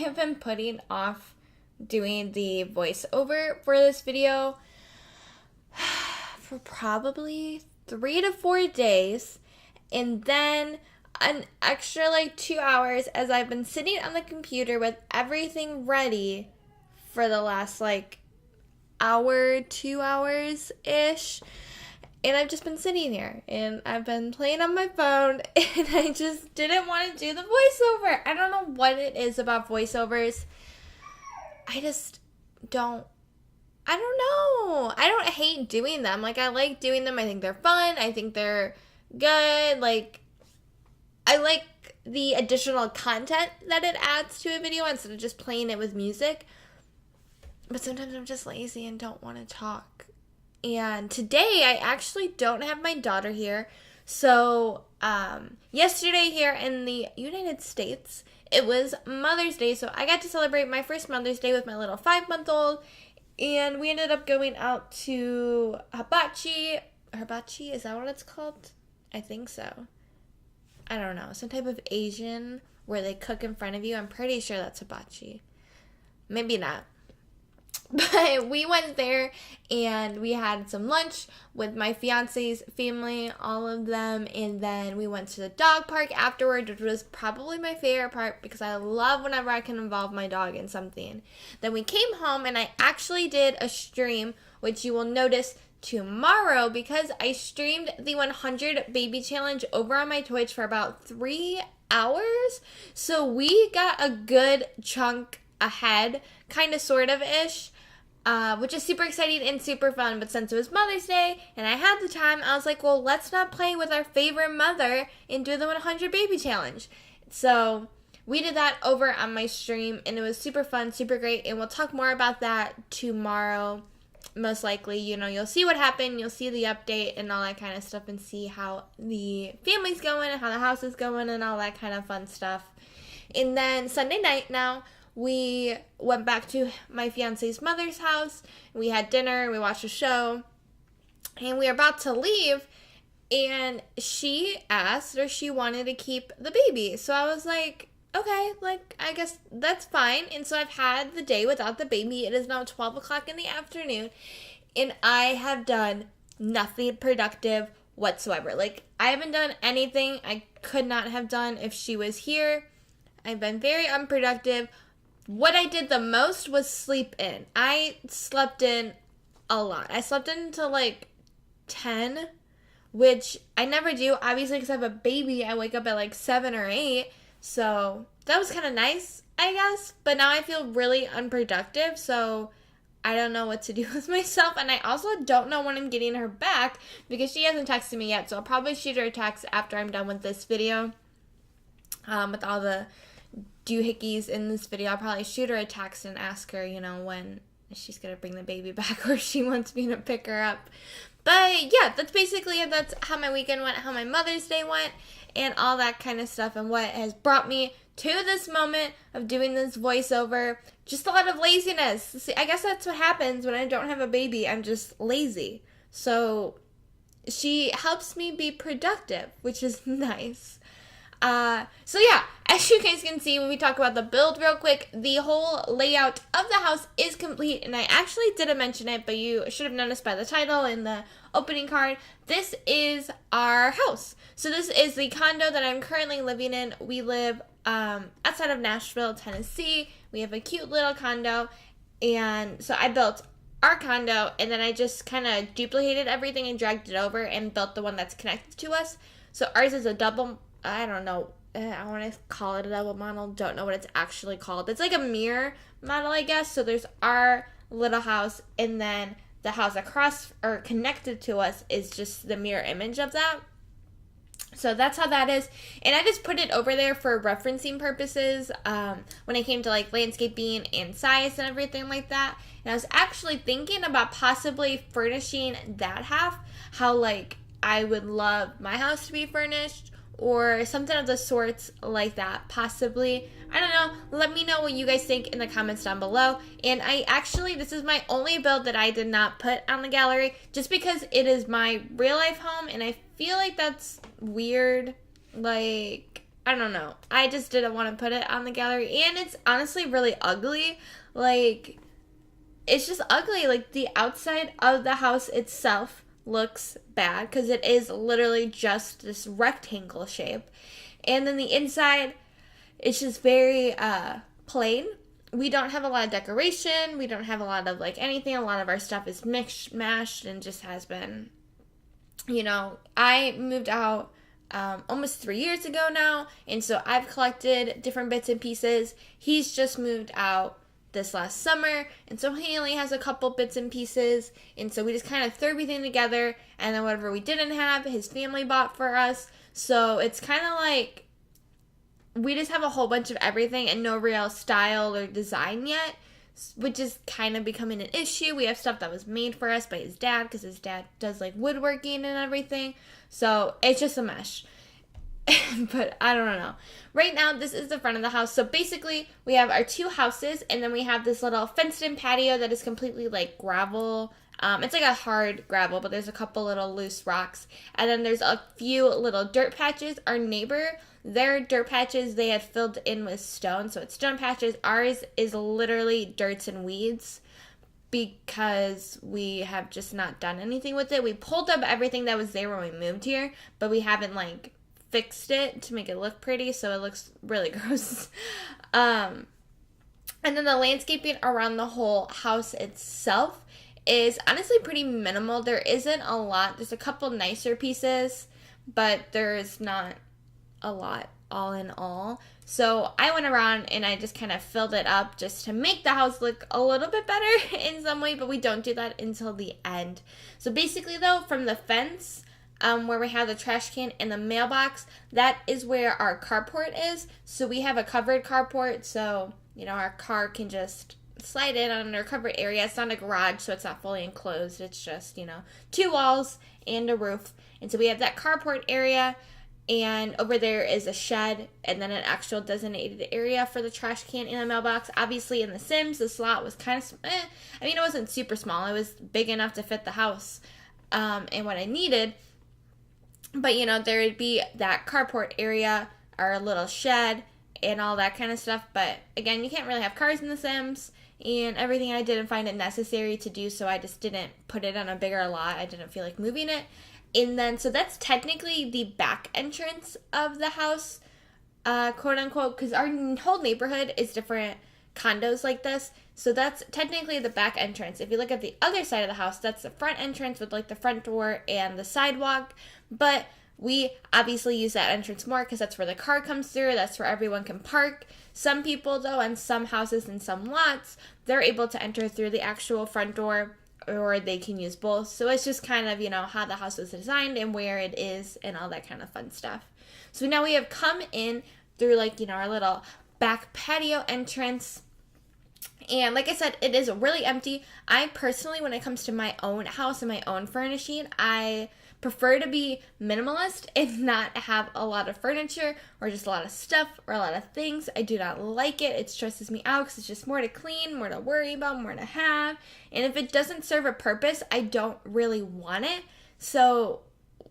have been putting off doing the voiceover for this video for probably 3 to 4 days, and then an extra like 2 hours as I've been sitting on the computer with everything ready for the last like hour, 2 hours ish. And I've just been sitting here and I've been playing on my phone and I just didn't want to do the voiceover. I don't know what it is about voiceovers. I don't know. I don't hate doing them. Like, I like doing them. I think they're fun. I think they're good. Like, I like the additional content that it adds to a video instead of just playing it with music. But sometimes I'm just lazy and don't want to talk. And today I actually don't have my daughter here. So yesterday here in the United States, it was Mother's Day. So I got to celebrate my first Mother's Day with my little 5-month-old. And we ended up going out to hibachi. Hibachi, is that what it's called? I think so. I don't know. Some type of Asian where they cook in front of you. I'm pretty sure that's hibachi. Maybe not. But we went there and we had some lunch with my fiance's family, all of them, and then we went to the dog park afterward, which was probably my favorite part because I love whenever I can involve my dog in something. Then we came home and I actually did a stream, which you will notice tomorrow because I streamed the 100 baby challenge over on my Twitch for about 3 hours. So we got a good chunk ahead, kind of, sort of ish. Which is super exciting and super fun. But since it was Mother's Day and I had the time, I was like, well, let's not play with our favorite mother and do the 100 baby challenge. So we did that over on my stream and it was super fun, super great. And we'll talk more about that tomorrow. Most likely, you'll see what happened. You'll see the update and all that kind of stuff and see how the family's going and how the house is going and all that kind of fun stuff. And then Sunday night now, we went back to my fiance's mother's house. We had dinner, we watched a show, and we were about to leave, and she asked or she wanted to keep the baby. So I was like, okay, like, I guess that's fine. And so I've had the day without the baby. It is now 12 o'clock in the afternoon, and I have done nothing productive whatsoever. Like, I haven't done anything I could not have done if she was here. I've been very unproductive. What I did the most was sleep in. I slept in a lot. I slept in until like 10, which I never do. Obviously, because I have a baby, I wake up at like 7 or 8. So that was kind of nice, I guess. But now I feel really unproductive. So I don't know what to do with myself. And I also don't know when I'm getting her back because she hasn't texted me yet. So I'll probably shoot her a text after I'm done with this video. With all the doohickeys in this video, I'll probably shoot her a text and ask her, when she's gonna bring the baby back or she wants me to pick her up. But yeah, that's basically it. That's how my weekend went, how my Mother's Day went, and all that kind of stuff, and what has brought me to this moment of doing this voiceover. Just a lot of laziness. See, I guess that's what happens when I don't have a baby. I'm just lazy. So she helps me be productive, which is nice. So yeah, as you guys can see, when we talk about the build real quick, the whole layout of the house is complete, and I actually didn't mention it, but you should have noticed by the title and the opening card. This is our house. So this is the condo that I'm currently living in. We live outside of Nashville, Tennessee. We have a cute little condo, and so I built our condo, and then I just kind of duplicated everything and dragged it over and built the one that's connected to us. So ours is a double, I don't know, I want to call it a double model. Don't know what it's actually called. It's like a mirror model, I guess. So there's our little house, and then the house across or connected to us is just the mirror image of that. So that's how that is. And I just put it over there for referencing purposes when it came to like landscaping and size and everything like that. And I was actually thinking about possibly furnishing that half, how like I would love my house to be furnished, or something of the sorts like that, possibly. I don't know. Let me know what you guys think in the comments down below. And this is my only build that I did not put on the gallery, just because it is my real life home, and I feel like that's weird. Like, I don't know. I just didn't want to put it on the gallery. And it's honestly really ugly. Like, it's just ugly. Like, the outside of the house itself looks bad because it is literally just this rectangle shape. And then the inside, it's just very plain. We don't have a lot of decoration. We don't have a lot of, like, anything. A lot of our stuff is mixed, mashed, and just has been, you know, I moved out almost 3 years ago now, and so I've collected different bits and pieces. He's just moved out this last summer, and so he only has a couple bits and pieces, and so we just kind of threw everything together, and then whatever we didn't have, his family bought for us. So it's kind of like we just have a whole bunch of everything and no real style or design yet, which is kind of becoming an issue. We have stuff that was made for us by his dad because his dad does like woodworking and everything. So it's just a mess. But I don't know. Right now, this is the front of the house. So basically, we have our two houses, and then we have this little fenced-in patio that is completely like gravel. It's like a hard gravel, but there's a couple little loose rocks. And then there's a few little dirt patches. Our neighbor, their dirt patches, they had filled in with stone. So it's stone patches. Ours is literally dirts and weeds because we have just not done anything with it. We pulled up everything that was there when we moved here, but we haven't like fixed it to make it look pretty, so it looks really gross. And then the landscaping around the whole house itself is honestly pretty minimal. There isn't a lot. There's a couple nicer pieces, but there's not a lot all in all. So I went around and I just kind of filled it up just to make the house look a little bit better in some way, but we don't do that until the end. So basically though, from the fence where we have the trash can and the mailbox, that is where our carport is. So we have a covered carport, so you know our car can just slide in on our covered area. It's not a garage, so it's not fully enclosed. It's just, you know, two walls and a roof. And so we have that carport area, and over there is a shed, and then an actual designated area for the trash can and the mailbox. Obviously in the Sims, the slot was kind of, I mean, it wasn't super small. It was big enough to fit the house and what I needed. But, you know, there would be that carport area, our little shed, and all that kind of stuff. But, again, you can't really have cars in The Sims. And everything I didn't find it necessary to do, so I just didn't put it on a bigger lot. I didn't feel like moving it. And then, so that's technically the back entrance of the house, quote unquote, because our whole neighborhood is different condos like this. So that's technically the back entrance. If you look at the other side of the house, that's the front entrance with like the front door and the sidewalk. But we obviously use that entrance more because that's where the car comes through. That's where everyone can park. Some people, though, and some houses and some lots, they're able to enter through the actual front door, or they can use both. So it's just kind of, you know, how the house was designed and where it is and all that kind of fun stuff. So now we have come in through, like, you know, our little back patio entrance. And like I said, it is really empty. I personally, when it comes to my own house and my own furnishing, I prefer to be minimalist and not have a lot of furniture or just a lot of stuff or a lot of things. I do not like it. It stresses me out because it's just more to clean, more to worry about, more to have. And if it doesn't serve a purpose, I don't really want it. So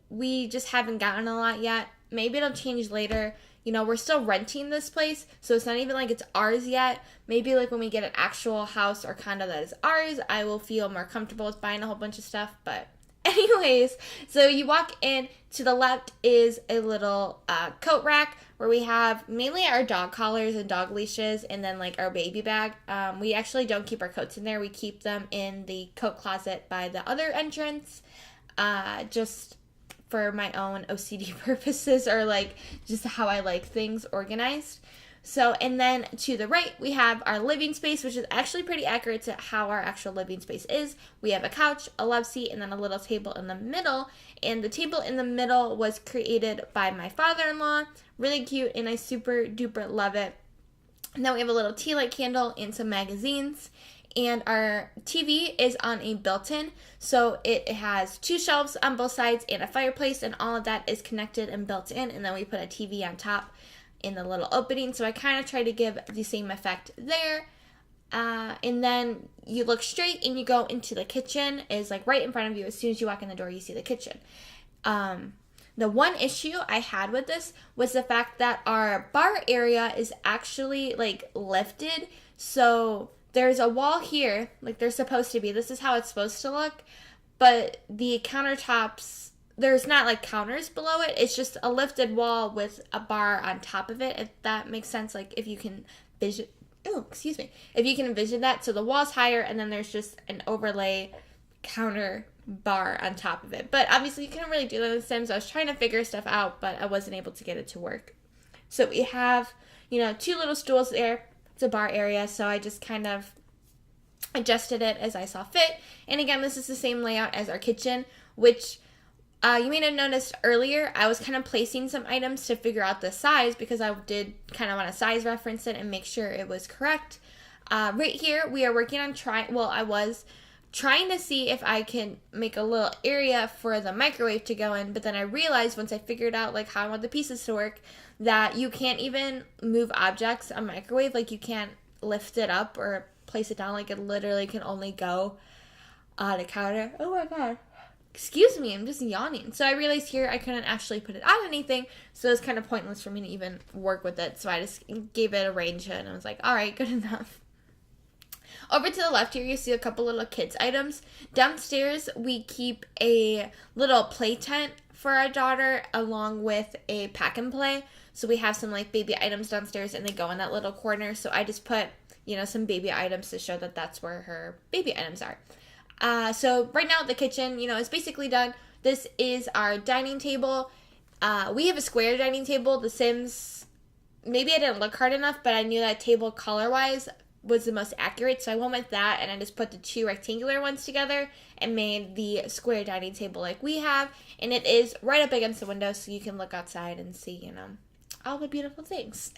we just haven't gotten a lot yet. Maybe it'll change later. You know, we're still renting this place, so it's not even like it's ours yet. Maybe like when we get an actual house or condo that is ours, I will feel more comfortable with buying a whole bunch of stuff. But anyways, so you walk in, to the left is a little coat rack where we have mainly our dog collars and dog leashes and then like our baby bag. We actually don't keep our coats in there. We keep them in the coat closet by the other entrance, just for my own OCD purposes or like just how I like things organized. So, and then to the right, we have our living space, which is actually pretty accurate to how our actual living space is. We have a couch, a love seat, and then a little table in the middle. And the table in the middle was created by my father-in-law. Really cute, and I super duper love it. And then we have a little tea light candle and some magazines. And our TV is on a built-in, so it has two shelves on both sides and a fireplace, and all of that is connected and built in, and then we put a TV on top in the little opening, so I kind of try to give the same effect there. And then you look straight and you go into the kitchen, is like right in front of you. As soon as you walk in the door, you see the kitchen. The one issue I had with this was the fact that our bar area is actually like lifted. So there's a wall here, like there's supposed to be. This is how it's supposed to look. But the countertops, there's not like counters below it. It's just a lifted wall with a bar on top of it, if that makes sense. Like if you can vision, if you can envision that. So the wall's higher and then there's just an overlay counter bar on top of it. But obviously you couldn't really do that in The Sims. I was trying to figure stuff out, but I wasn't able to get it to work. So we have, two little stools there. It's a bar area, so I just kind of adjusted it as I saw fit. And again, this is the same layout as our kitchen, which you may have noticed earlier, I was kind of placing some items to figure out the size because I did kind of want to size reference it and make sure it was correct. Right here, we are working on I was trying to see if I can make a little area for the microwave to go in, but then I realized once I figured out like how I want the pieces to work that you can't even move objects on microwave. Like you can't lift it up or place it down. Like it literally can only go on a counter. Oh my god. Excuse me, I'm just yawning. So I realized here I couldn't actually put it on anything, so it's kind of pointless for me to even work with it. So I just gave it a range and I was like, all right, good enough. Over to the left here, you see a couple little kids items. Downstairs, we keep a little play tent for our daughter along with a pack and play. So we have some like baby items downstairs and they go in that little corner. So I just put, some baby items to show that that's where her baby items are. So right now the kitchen, is basically done. This is our dining table. We have a square dining table. The Sims, maybe I didn't look hard enough, but I knew that table color-wise was the most accurate, so I went with that, and I just put the two rectangular ones together and made the square dining table like we have, and it is right up against the window, so you can look outside and see, all the beautiful things.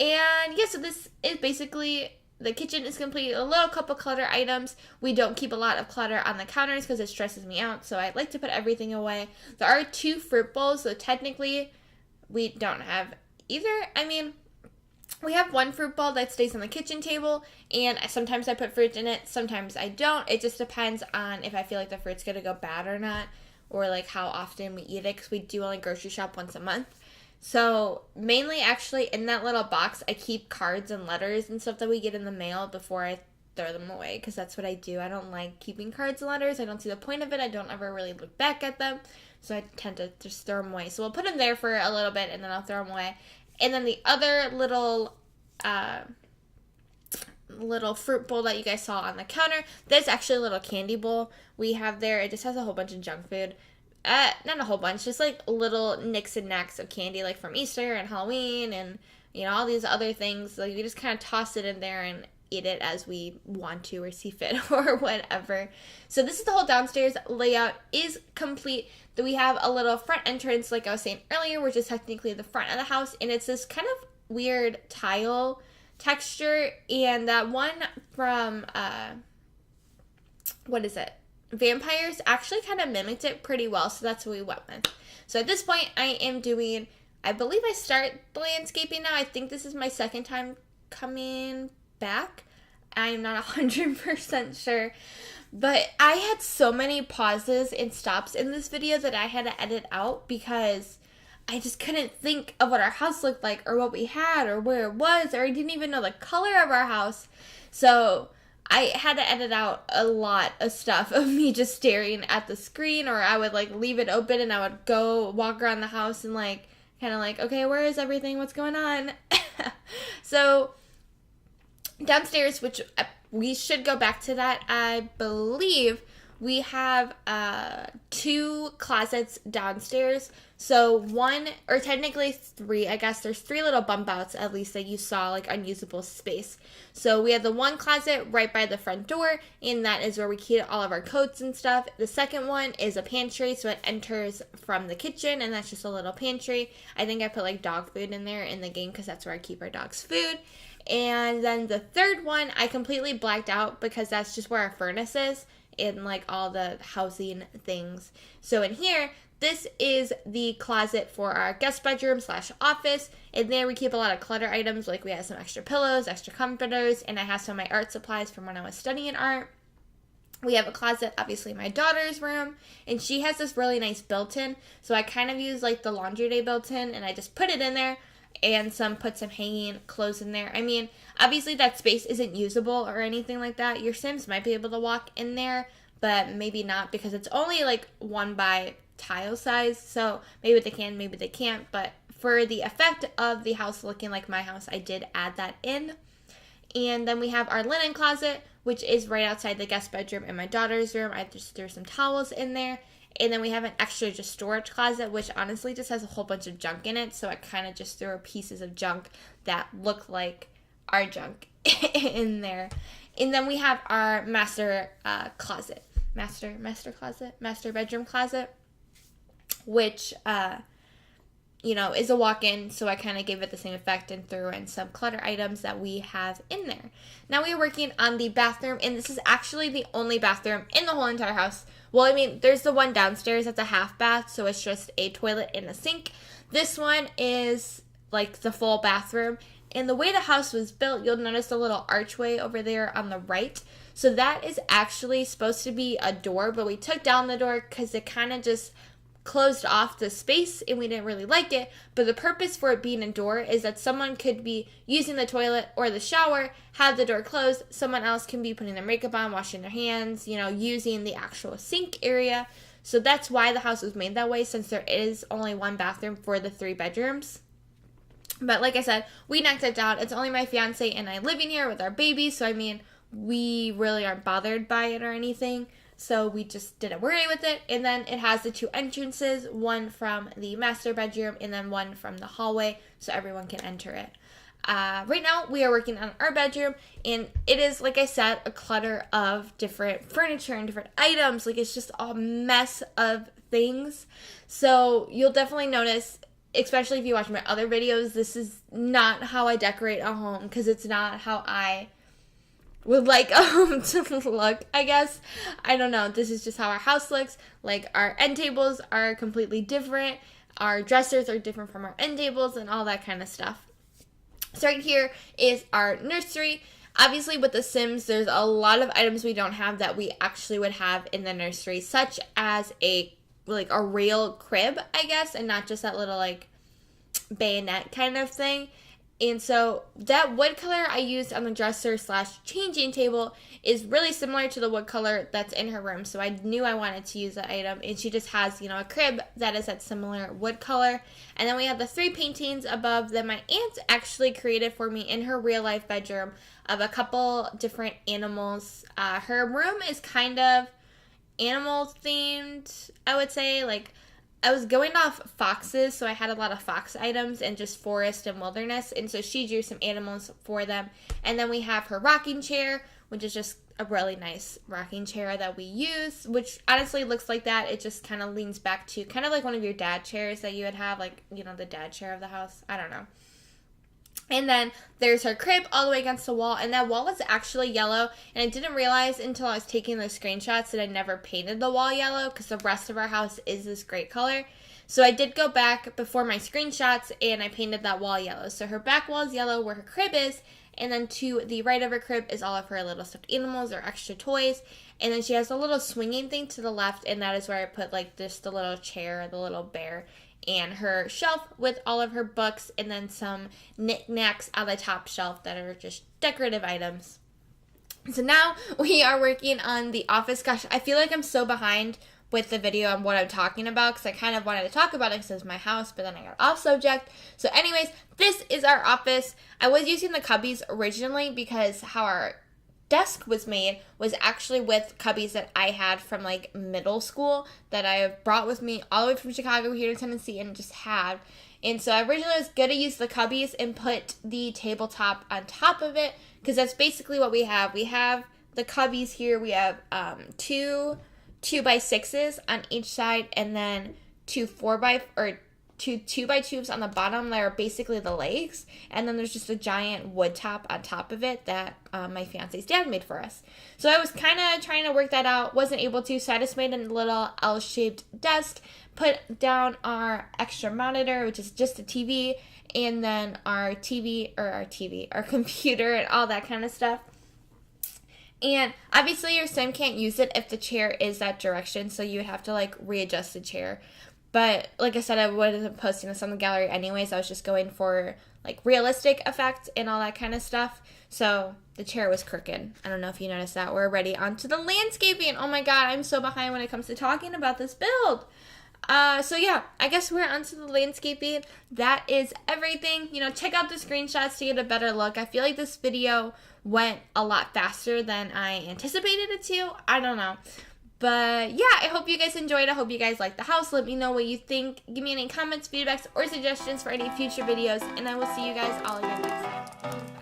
And yeah, so this is basically, the kitchen is complete. A little couple clutter items. We don't keep a lot of clutter on the counters because it stresses me out, so I like to put everything away. There are 2 fruit bowls, so technically we don't have either. We have 1 fruit bowl that stays on the kitchen table, and sometimes I put fruit in it, sometimes I don't. It just depends on if I feel like the fruit's going to go bad or not, or like how often we eat it, because we do only grocery shop once a month. So mainly actually in that little box, I keep cards and letters and stuff that we get in the mail before I throw them away, because that's what I do. I don't like keeping cards and letters. I don't see the point of it. I don't ever really look back at them, so I tend to just throw them away. So we'll put them there for a little bit, and then I'll throw them away. And then the other little fruit bowl that you guys saw on the counter, that's actually a little candy bowl we have there. It just has a whole bunch of junk food. Not a whole bunch, just like little nicks and knacks of candy, like from Easter and Halloween and, all these other things. Like we just kind of toss it in there and eat it as we want to or see fit or whatever. So this is the whole downstairs layout is complete. Then we have a little front entrance, like I was saying earlier, which is technically the front of the house, and it's this kind of weird tile texture, and that one from Vampires actually kind of mimicked it pretty well, so that's what we went with. So at this point I believe I start landscaping now. I think this is my second time coming back. I'm not 100% sure, but I had so many pauses and stops in this video that I had to edit out because I just couldn't think of what our house looked like or what we had or where it was, or I didn't even know the color of our house. So I had to edit out a lot of stuff of me just staring at the screen, or I would like leave it open and I would go walk around the house and like kind of like, okay, where is everything? What's going on? So downstairs, which we should go back to that, I believe we have 2 closets downstairs. So 1, or technically 3, I guess there's 3 little bump outs at least that you saw, like unusable space. So we have the 1 closet right by the front door, and that is where we keep all of our coats and stuff. The second one is a pantry, so it enters from the kitchen, and that's just a little pantry. I think I put like dog food in there in the game because that's where I keep our dog's food. And then the third one I completely blacked out because that's just where our furnace is and like all the housing things. So in here, this is the closet for our guest bedroom / office. In there we keep a lot of clutter items, like we have some extra pillows, extra comforters, and I have some of my art supplies from when I was studying art. We have a closet, obviously, in my daughter's room, and she has this really nice built-in, so I kind of use like the laundry day built-in, and I just put it in there, and put some hanging clothes in there. I mean, obviously that space isn't usable or anything like that. Your Sims might be able to walk in there, but maybe not, because it's only like 1 by tile size, so maybe they can, maybe they can't, but for the effect of the house looking like my house, I did add that in. And then we have our linen closet, which is right outside the guest bedroom in my daughter's room. I just threw some towels in there. And then we have an extra just storage closet, which honestly just has a whole bunch of junk in it. So I kind of just threw pieces of junk that look like our junk in there. And then we have our master closet. Master bedroom closet, which is a walk-in, so I kind of gave it the same effect and threw in some clutter items that we have in there. Now we are working on the bathroom, and this is actually the only bathroom in the whole entire house. Well, I mean, there's the one downstairs that's a half bath, so it's just a toilet and a sink. This one is like the full bathroom, and the way the house was built, you'll notice a little archway over there on the right. So that is actually supposed to be a door, but we took down the door because it kind of just closed off the space and we didn't really like it. But the purpose for it being a door is that someone could be using the toilet or the shower, have the door closed, someone else can be putting their makeup on, washing their hands, using the actual sink area. So that's why the house was made that way, since there is only one bathroom for the 3 bedrooms. But like I said, we knocked it down. It's only my fiance and I living here with our baby, so I mean, we really aren't bothered by it or anything. So we just didn't worry with it. And then it has the 2 entrances, one from the master bedroom and then one from the hallway, so everyone can enter it. Right now we are working on our bedroom, and it is, like I said, a clutter of different furniture and different items. Like, it's just a mess of things. So you'll definitely notice, especially if you watch my other videos, this is not how I decorate a home, because it's not how I would like a home to look, I guess. I don't know. This is just how our house looks. Like, our end tables are completely different. Our dressers are different from our end tables and all that kind of stuff. So right here is our nursery. Obviously, with The Sims, there's a lot of items we don't have that we actually would have in the nursery, such as a real crib, I guess, and not just that little, like, bayonet kind of thing. And so that wood color I used on the dresser / changing table is really similar to the wood color that's in her room. So I knew I wanted to use that item. And she just has, a crib that is that similar wood color. And then we have the 3 paintings above that my aunt actually created for me in her real life bedroom of a couple different animals. Her room is kind of animal themed, I would say. Like, I was going off foxes, so I had a lot of fox items and just forest and wilderness, and so she drew some animals for them. And then we have her rocking chair, which is just a really nice rocking chair that we use, which honestly looks like that. It just kind of leans back to kind of like one of your dad chairs that you would have, like, the dad chair of the house. I don't know. And then there's her crib all the way against the wall, and that wall is actually yellow, and I didn't realize until I was taking those screenshots that I never painted the wall yellow, because the rest of our house is this great color. So I did go back before my screenshots, and I painted that wall yellow. So her back wall is yellow where her crib is, and then to the right of her crib is all of her little stuffed animals or extra toys, and then she has a little swinging thing to the left, and that is where I put, like, the little chair, the little bear, and her shelf with all of her books, and then some knickknacks on the top shelf that are just decorative items. So now we are working on the office. Gosh, I feel like I'm so behind with the video on what I'm talking about, because I kind of wanted to talk about it because it's my house, but then I got off subject. So anyways, this is our office. I was using the cubbies originally because how our desk was made was actually with cubbies that I had from, like, middle school that I brought with me all the way from Chicago here to Tennessee and just had. And so I originally was going to use the cubbies and put the tabletop on top of it, because that's basically what we have. We have the cubbies here. We have 2 2x6s on each side, and then 2 2x2s on the bottom that are basically the legs, and then there's just a giant wood top on top of it that my fiance's dad made for us. So I was kind of trying to work that out, wasn't able to, so I just made a little L-shaped desk, put down our extra monitor, which is just a TV, and then our computer and all that kind of stuff. And obviously your sim can't use it if the chair is that direction, so you would have to like readjust the chair. But like I said, I wasn't posting this on the gallery anyways. I was just going for like realistic effects and all that kind of stuff. So the chair was crooked. I don't know if you noticed that. We're already onto the landscaping. Oh my god, I'm so behind when it comes to talking about this build. So yeah, I guess we're onto the landscaping. That is everything. You know, check out the screenshots to get a better look. I feel like this video went a lot faster than I anticipated it to. I don't know. But yeah, I hope you guys enjoyed. I hope you guys liked the house. Let me know what you think. Give me any comments, feedbacks, or suggestions for any future videos. And I will see you guys all again next time.